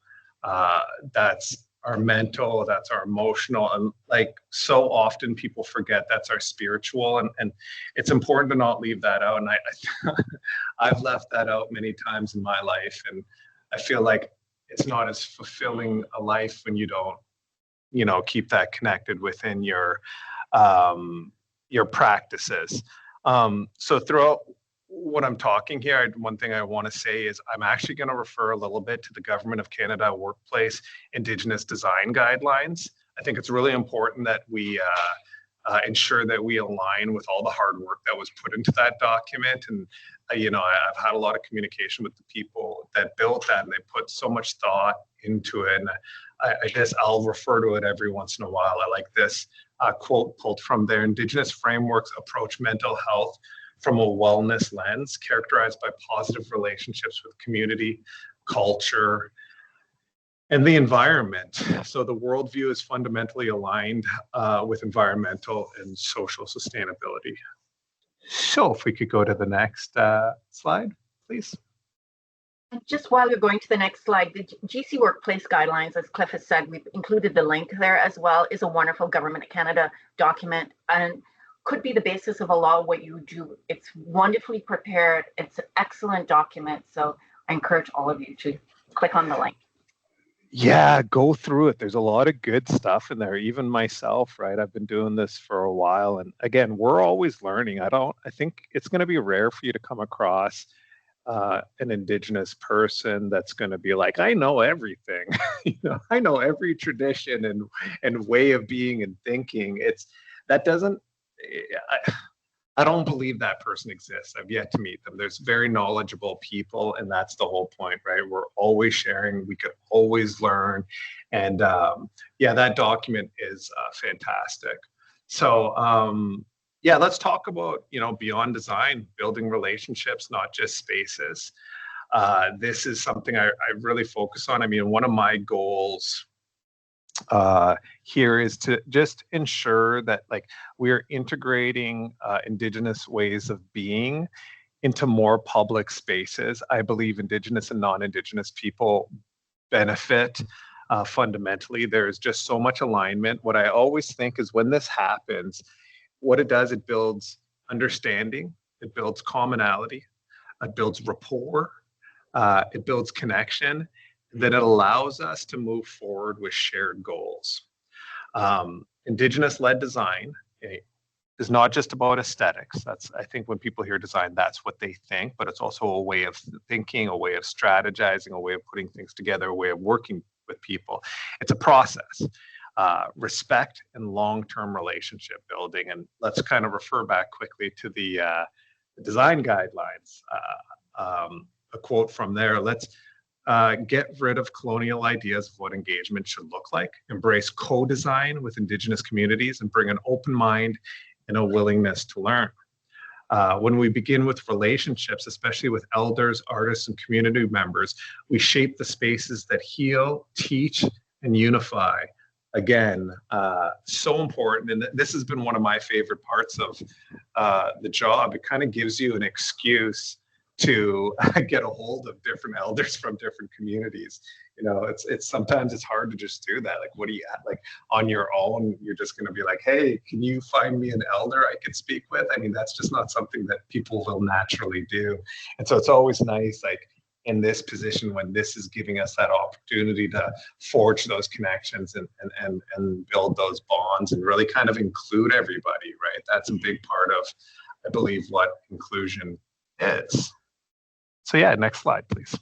S6: that's our mental, that's our emotional, and like so often people forget that's our spiritual, and it's important to not leave that out. And I've left that out many times in my life, and I feel like it's not as fulfilling a life when you don't keep that connected within your practices. So throughout what I'm talking here, one thing I want to say is I'm actually going to refer a little bit to the Government of Canada Workplace Indigenous Design Guidelines. I think it's really important that we ensure that we align with all the hard work that was put into that document. And, I've had a lot of communication with the people that built that, and they put so much thought into it. And I guess I'll refer to it every once in a while. I like this quote pulled from there: Indigenous frameworks approach mental health from a wellness lens, characterized by positive relationships with community, culture, and the environment. So the worldview is fundamentally aligned with environmental and social sustainability. So if we could go to the next slide, please.
S1: Just while you're going to the next slide, the GC Workplace Guidelines, as Cliff has said, we've included the link there as well, is a wonderful Government of Canada document and could be the basis of a lot of what you do. It's wonderfully prepared. It's an excellent document. So I encourage all of you to click on the link.
S6: Yeah, go through it. There's a lot of good stuff in there. Even myself, right? I've been doing this for a while. And again, we're always learning. I think it's going to be rare for you to come across an Indigenous person that's going to be like, I know everything. I know every tradition and way of being and thinking. That doesn't. I don't believe that person exists. I've yet to meet them. There's very knowledgeable people, and that's the whole point, right? We're always sharing. We could always learn, and yeah, that document is fantastic. So yeah, let's talk about beyond design, building relationships, not just spaces. This is something I really focus on. I mean, one of my goals here is to just ensure that we're integrating Indigenous ways of being into more public spaces. I believe Indigenous and non-Indigenous people benefit fundamentally. There's just so much alignment. What I always think is when this happens, what it does, it builds understanding, it builds commonality, it builds rapport, it builds connection, that it allows us to move forward with shared goals. Indigenous-led design is not just about aesthetics. I think when people hear design, that's what they think, but it's also a way of thinking, a way of strategizing, a way of putting things together, a way of working with people. It's a process. Respect and long-term relationship building. And let's kind of refer back quickly to the design guidelines. A quote from there, let's get rid of colonial ideas of what engagement should look like, embrace co-design with Indigenous communities, and bring an open mind and a willingness to learn. When we begin with relationships, especially with elders, artists, and community members, we shape the spaces that heal, teach, and unify. Again, so important. And this has been one of my favorite parts of the job. It kind of gives you an excuse to get a hold of different elders from different communities. It's sometimes it's hard to just do that. What do you on your own? You're just going to be like, hey, can you find me an elder I could speak with? I mean, that's just not something that people will naturally do. And so it's always nice, in this position when this is giving us that opportunity to forge those connections and build those bonds and really kind of include everybody, right? That's a big part of, I believe, what inclusion is. So yeah, next slide, please.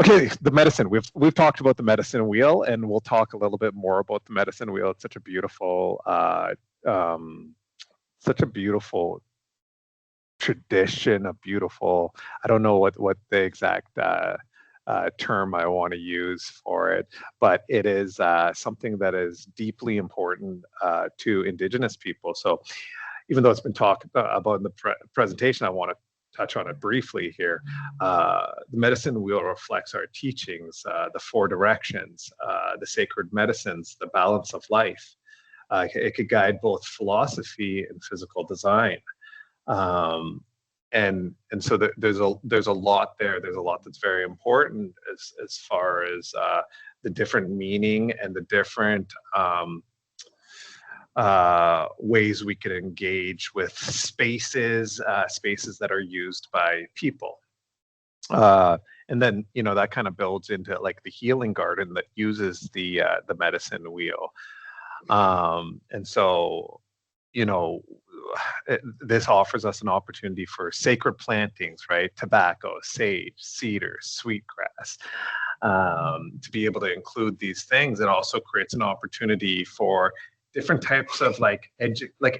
S6: Okay, the medicine. We've talked about the medicine wheel, and we'll talk a little bit more about the medicine wheel. It's such a beautiful tradition, a beautiful, I don't know what the exact term I want to use for it, but it is something that is deeply important to Indigenous people. So even though it's been talked about in the presentation, I want to touch on it briefly here. The medicine wheel reflects our teachings, the 4 directions, the sacred medicines, the balance of life. It could guide both philosophy and physical design. And so there's a lot there. There's a lot that's very important as far as the different meaning and the different ways we can engage with spaces that are used by people. And then that kind of builds into the healing garden that uses the medicine wheel. And so this offers us an opportunity for sacred plantings, right? Tobacco, sage, cedar, sweetgrass. To be able to include these things, it also creates an opportunity for different types of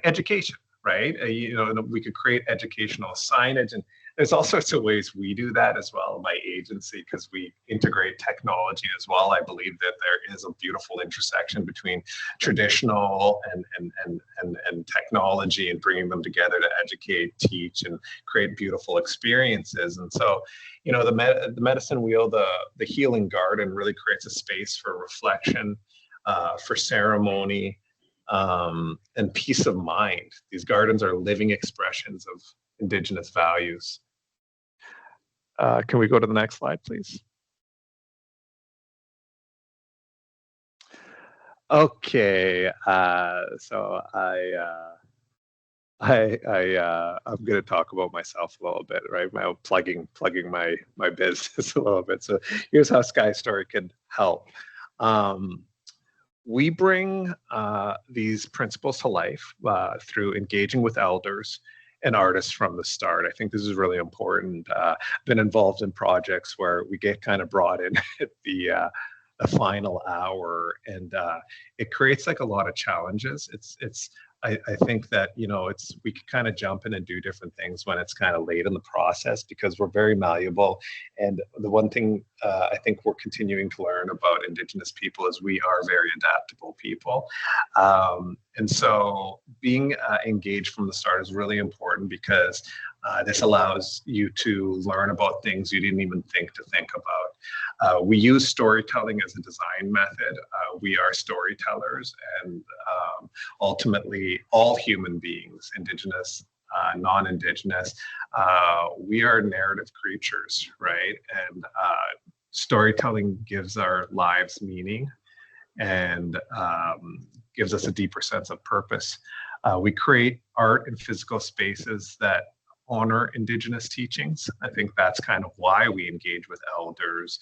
S6: education, right? We could create educational signage, and there's all sorts of ways we do that as well in my agency, because we integrate technology as well. I believe that there is a beautiful intersection between traditional and technology, and bringing them together to educate, teach, and create beautiful experiences. And so, the medicine wheel, the healing garden, really creates a space for reflection, for ceremony, and peace of mind. These gardens are living expressions of Indigenous values. Can we go to the next slide, please? Okay, so I'm going to talk about myself a little bit, right? Plugging my business a little bit. So here's how Sky Story can help. We bring these principles to life through engaging with elders an artist from the start. I think this is really important. Been involved in projects where we get kind of brought in at the final hour, and it creates like a lot of challenges. I think that, you know, we can kind of jump in and do different things when it's kind of late in the process, because we're very malleable. And the one thing I think we're continuing to learn about Indigenous people is we are very adaptable people. And so being engaged from the start is really important, because this allows you to learn about things you didn't even think to think about. We use storytelling as a design method. We are storytellers, and ultimately all human beings, Indigenous, non-Indigenous, we are narrative creatures, right? And storytelling gives our lives meaning, and gives us a deeper sense of purpose. We create art and physical spaces that honor Indigenous teachings. I think that's kind of why we engage with elders,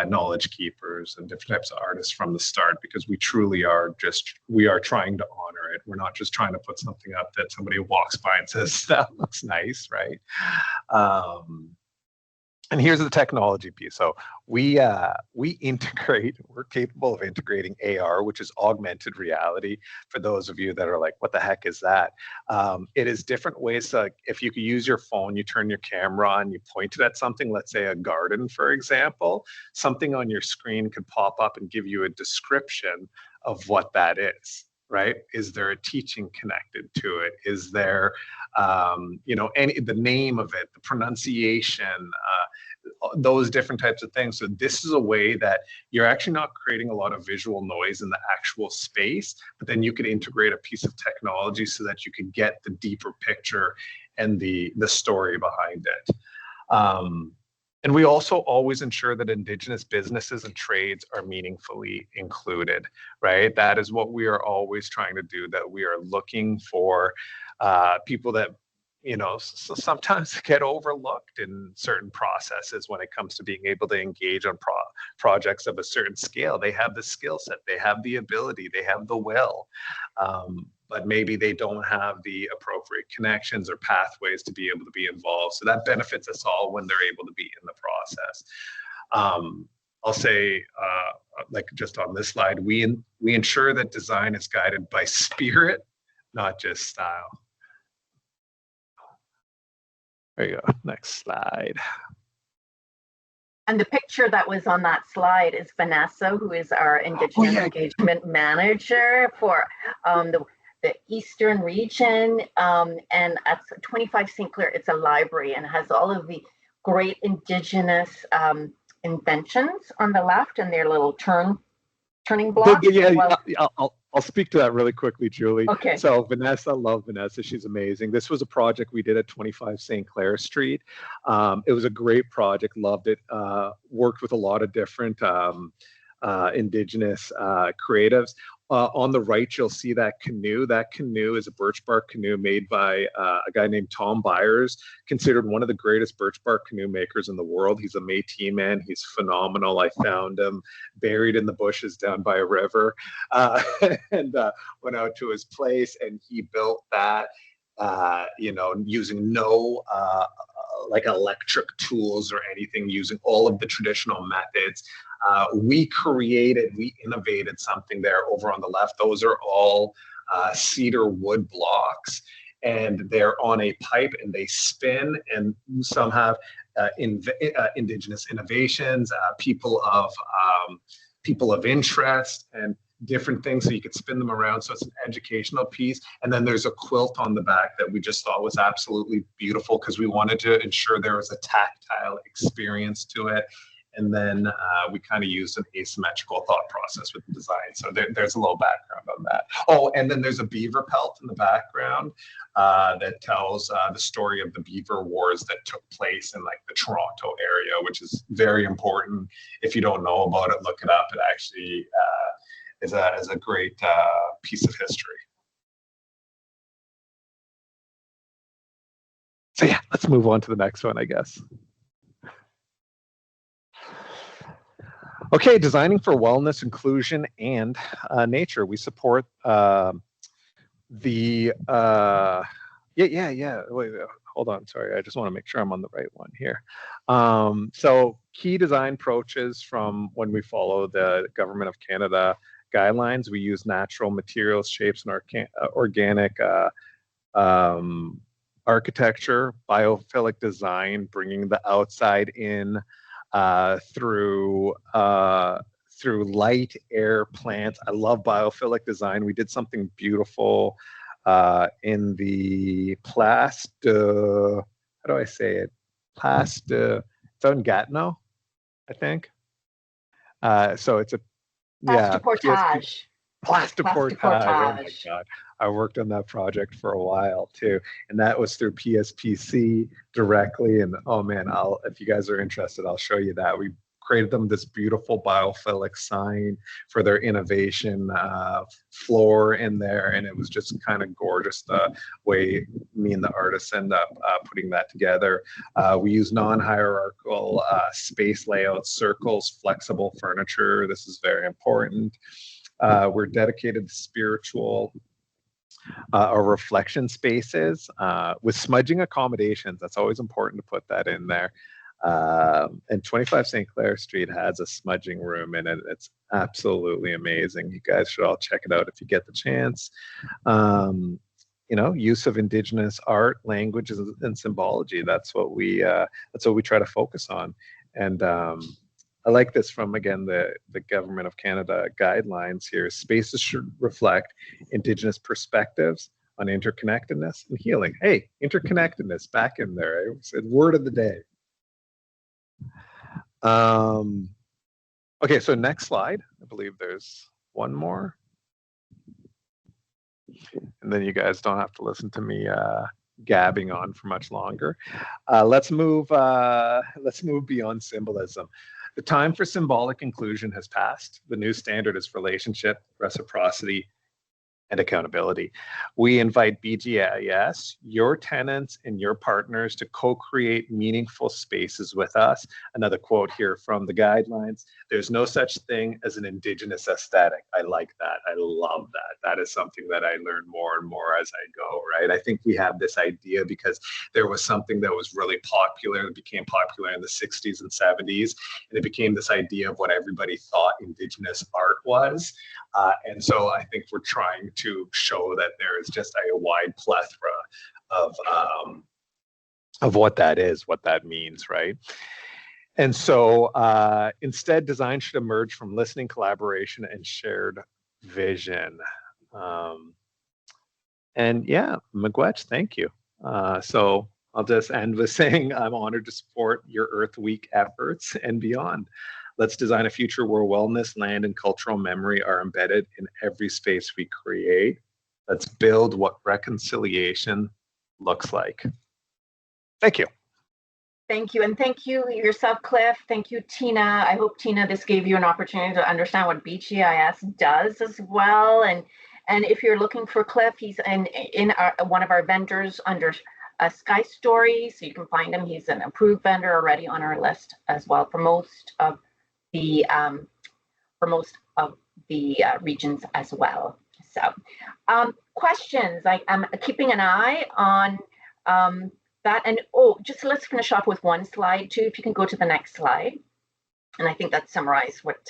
S6: knowledge keepers, and different types of artists from the start, because we truly are we are trying to honor it. We're not just trying to put something up that somebody walks by and says, that looks nice, right? And here's the technology piece. So we integrate, we're capable of integrating AR, which is augmented reality. For those of you that are like, what the heck is that? It is different ways. Like, if you could use your phone, you turn your camera on, you point it at something, let's say a garden, for example, something on your screen could pop up and give you a description of what that is. Right? Is there a teaching connected to it? Is there, the name of it, the pronunciation, those different types of things. So this is a way that you're actually not creating a lot of visual noise in the actual space, but then you could integrate a piece of technology so that you could get the deeper picture and the story behind it. And we also always ensure that Indigenous businesses and trades are meaningfully included, right? That is what we are always trying to do, that we are looking for people that, sometimes get overlooked in certain processes when it comes to being able to engage on projects of a certain scale. They have the skill set, they have the ability, they have the will. But maybe they don't have the appropriate connections or pathways to be able to be involved. So that benefits us all when they're able to be in the process. I'll say, like just on this slide, we ensure that design is guided by spirit, not just style. There you go, next slide.
S1: And the picture that was on that slide is Vanessa, who is our Indigenous engagement manager for the Eastern region, and at 25 St. Clair, it's a library and has all of the great Indigenous inventions on the left, and their little turning blocks.
S6: I'll speak to that really quickly, Julie.
S1: Okay.
S6: So Vanessa, love Vanessa. She's amazing. This was a project we did at 25 St. Clair Street. It was a great project. Loved it. Worked with a lot of different Indigenous creatives. On the right, you'll see that canoe. That canoe is a birch bark canoe made by a guy named Tom Byers, considered one of the greatest birch bark canoe makers in the world. He's a Métis man. He's phenomenal. I found him buried in the bushes down by a river, and went out to his place, and he built that, using no like electric tools or anything, using all of the traditional methods. We innovated something there over on the left. Those are all cedar wood blocks, and they're on a pipe and they spin, and some have Indigenous innovations, people of interest, and different things, so you could spin them around. So it's an educational piece. And then there's a quilt on the back that we just thought was absolutely beautiful, because we wanted to ensure there was a tactile experience to it. And then we kind of used an asymmetrical thought process with the design. So there's a little background on that. Oh, and then there's a beaver pelt in the background that tells the story of the beaver wars that took place in like the Toronto area, which is very important. If you don't know about it, look it up. It actually is a great piece of history. So yeah, let's move on to the next one, I guess. Okay, designing for wellness, inclusion, and nature. We support the Yeah. Wait, hold on. Sorry, I just want to make sure I'm on the right one here. So key design approaches from when we follow the Government of Canada guidelines, we use natural materials, shapes, and organic architecture, biophilic design, bringing the outside in through light, air, plants. I love biophilic design. We did something beautiful in the Place de, how do I say it? Place de, it's out in Gatineau, I think. So it's a,
S1: Place
S6: yeah,
S1: de Portage.
S6: Place de
S1: Place de
S6: Portage. Oh my
S1: Portage.
S6: God. I worked on that project for a while too. And that was through PSPC directly. And oh man, if you guys are interested, I'll show you that. We created them this beautiful biophilic sign for their innovation floor in there. And it was just kind of gorgeous the way me and the artists end up putting that together. We use non-hierarchical space layouts, circles, flexible furniture. This is very important. We're dedicated to spiritual or reflection spaces with smudging accommodations. That's always important to put that in there. And 25 St. Clair Street has a smudging room in it. It's absolutely amazing. You guys should all check it out if you get the chance. Use of Indigenous art, languages, and symbology. That's what we try to focus on. And I like this from, again, the Government of Canada guidelines here. Spaces should reflect Indigenous perspectives on interconnectedness and healing. Hey, interconnectedness, back in there. I said word of the day. Okay, so next slide. I believe there's one more. And then you guys don't have to listen to me gabbing on for much longer. Let's move beyond symbolism. The time for symbolic inclusion has passed. The new standard is relationship, reciprocity, and accountability. We invite BGIS, your tenants and your partners, to co-create meaningful spaces with us. Another quote here from the guidelines: there's no such thing as an Indigenous aesthetic. I like that. I love that. That is something that I learn more and more as I go, right? I think we have this idea because there was something that was really popular, that became popular in the 60s and 70s, and it became this idea of what everybody thought Indigenous art was. And so I think we're trying to show that there is just a wide plethora of what that is, what that means, right? And so instead, design should emerge from listening, collaboration, and shared vision. And yeah, Miigwech, thank you. So I'll just end with saying I'm honored to support your Earth Week efforts and beyond. Let's design a future where wellness, land, and cultural memory are embedded in every space we create. Let's build what reconciliation looks like. Thank you.
S1: Thank you. And thank you yourself, Cliff. Thank you, Tina. I hope, Tina, this gave you an opportunity to understand what BGIS does as well. And if you're looking for Cliff, he's in one of our vendors under Sky Story, so you can find him. He's an approved vendor already on our list as well for most of the regions as well. So questions, I'm keeping an eye on that. And just let's finish off with one slide too, if you can go to the next slide. And I think that summarized what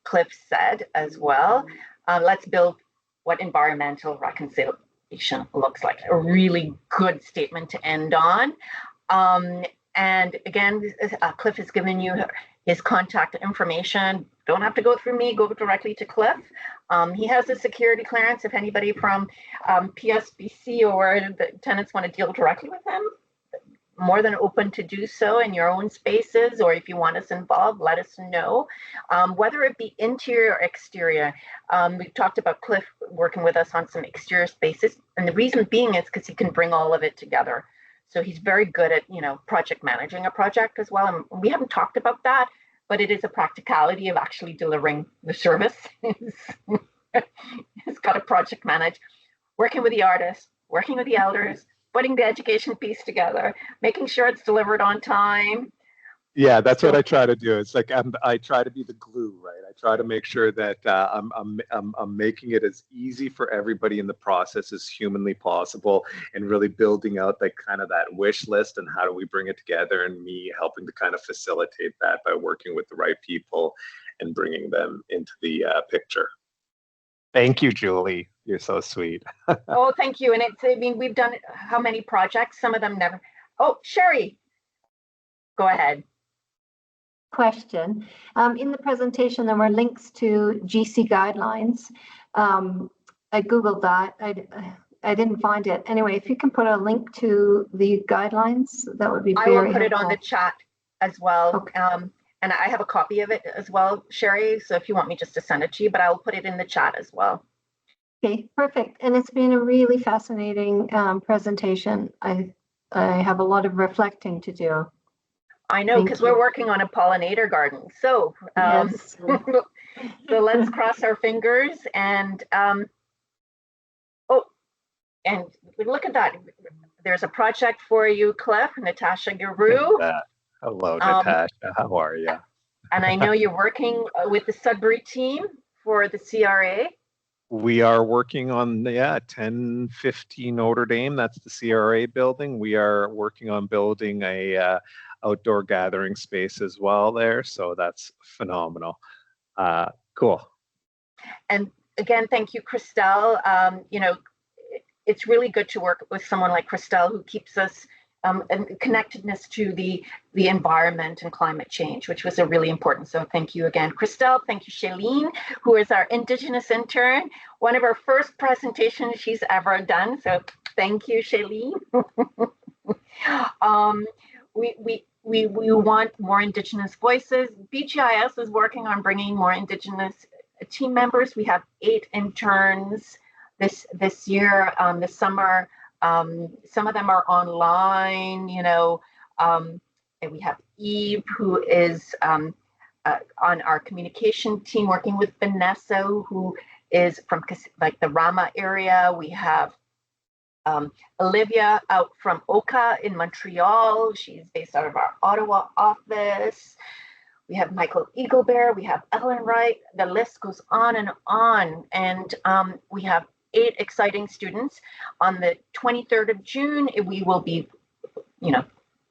S1: Cliff said as well. Let's build what environmental reconciliation looks like. A really good statement to end on. And again, Cliff has given you his contact information. Don't have to go through me, go directly to Cliff. He has a security clearance. If anybody from PSBC or the tenants want to deal directly with him, more than open to do so in your own spaces, or if you want us involved, let us know. Whether it be interior or exterior, we've talked about Cliff working with us on some exterior spaces. And the reason being is because he can bring all of it together. So he's very good at, project managing a project as well. And we haven't talked about that, but it is a practicality of actually delivering the service. He's got to project manage, working with the artists, working with the elders, putting the education piece together, making sure it's delivered on time.
S6: Yeah, that's what I try to do. It's like I try to be the glue, right? I try to make sure that I'm making it as easy for everybody in the process as humanly possible, and really building out that kind of that wish list and how do we bring it together, and me helping to kind of facilitate that by working with the right people and bringing them into the picture. Thank you, Julie. You're so sweet.
S1: Oh, thank you. And it's, I mean, we've done how many projects? Some of them never. Oh, Sherry, go ahead.
S12: Question. In the presentation, there were links to GC guidelines. I Googled that. I didn't find it. Anyway, if you can put a link to the guidelines, that would be very helpful.
S1: I will put it on the chat as well.
S12: Okay.
S1: And I have a copy of it as well, Sherry. So if you want me just to send it to you, but I will put it in the chat as well.
S12: Okay, perfect. And it's been a really fascinating presentation. I have a lot of reflecting to do.
S1: I know, because we're working on a pollinator garden. So,
S12: yes.
S1: so let's cross our fingers and, oh, and look at that. There's a project for you, Cliff, Natasha Guru.
S6: Hello, Natasha. How are you?
S1: And I know you're working with the Sudbury team for the CRA.
S6: We are working on, 1050 Notre Dame. That's the CRA building. We are working on building a outdoor gathering space as well there. So that's phenomenal. Cool.
S1: And again, thank you, Christelle. You know, it's really good to work with someone like Christelle who keeps us and connectedness to the environment and climate change, which was a really important. So thank you again, Christelle. Thank you, Shailene, who is our Indigenous intern. One of our first presentations she's ever done. So thank you, Shailene. We want more Indigenous voices. BGIS is working on bringing more Indigenous team members. We have 8 interns this year, this summer. Some of them are online, you know, and we have Eve, who is on our communication team, working with Vanessa, who is from like the Rama area. We have Olivia out from Oka in Montreal. She's based out of our Ottawa office. We have Michael Eaglebear. We have Ellen Wright. The list goes on. And we have 8 exciting students. On the 23rd of June, we will be, you know,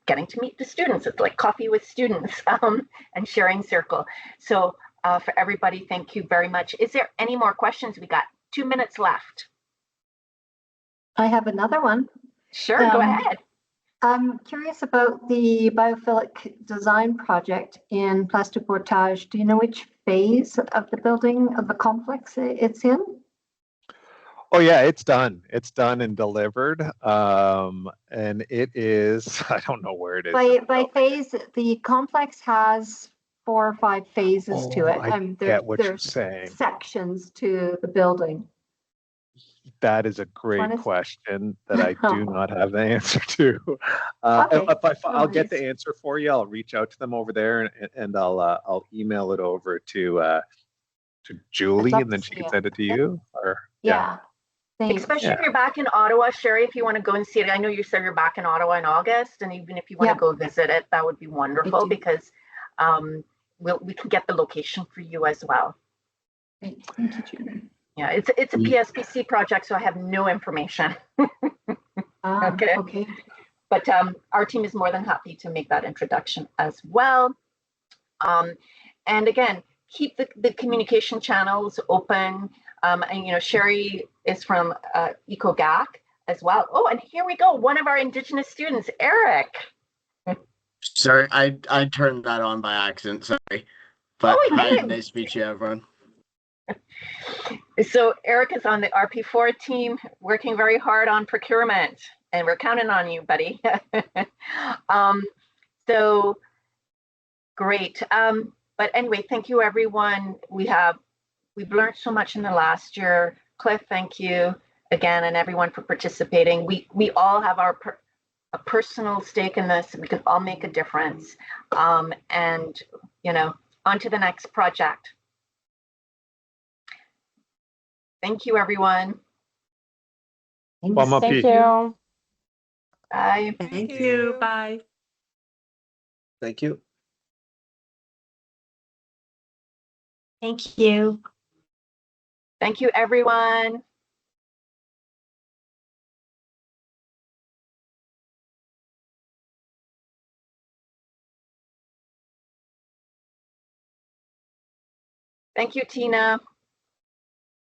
S1: getting to meet the students. It's like coffee with students and sharing circle. So for everybody, thank you very much. Is there any more questions? We got 2 minutes left.
S12: I have another one.
S1: Sure, go ahead.
S12: I'm curious about the biophilic design project in Plastic Portage. Do you know which phase of the building of the complex it's in?
S6: Oh yeah, it's done. It's done and delivered. And it is, I don't know where it is.
S12: By phase, the complex has 4 or 5 phases to it.
S6: I get what you're saying.
S12: Sections to the building.
S6: That is a great question that I do not have the answer to.
S12: Okay.
S6: I'll get the answer for you. I'll reach out to them over there, and I'll email it over to Julie, and then she can send it to you. Or
S12: yeah.
S1: Especially if you're back in Ottawa, Sherry, if you want to go and see it. I know you said you're back in Ottawa in August, and even if you want to go visit it, that would be wonderful, because we can get the location for you as well.
S12: Great. Thank you, Julie.
S1: Yeah, it's a PSPC project, so I have no information. Okay. But our team is more than happy to make that introduction as well. And again, keep the communication channels open. And you know, Sherry is from EcoGAC as well. Oh, and here we go. One of our Indigenous students, Eric.
S13: Sorry, I turned that on by accident. Sorry, but hi, nice to meet you, everyone.
S1: So Eric is on the RP4 team, working very hard on procurement, and we're counting on you, buddy. So great. But anyway, thank you, everyone. We've learned so much in the last year. Cliff, thank you again, and everyone for participating. We all have a personal stake in this. We can all make a difference. And you know, on to the next project. Thank you, everyone.
S5: Thank you.
S1: Bye.
S7: Thank you. Bye.
S11: Thank you.
S2: Thank you.
S1: Thank you, everyone. Thank you, Tina.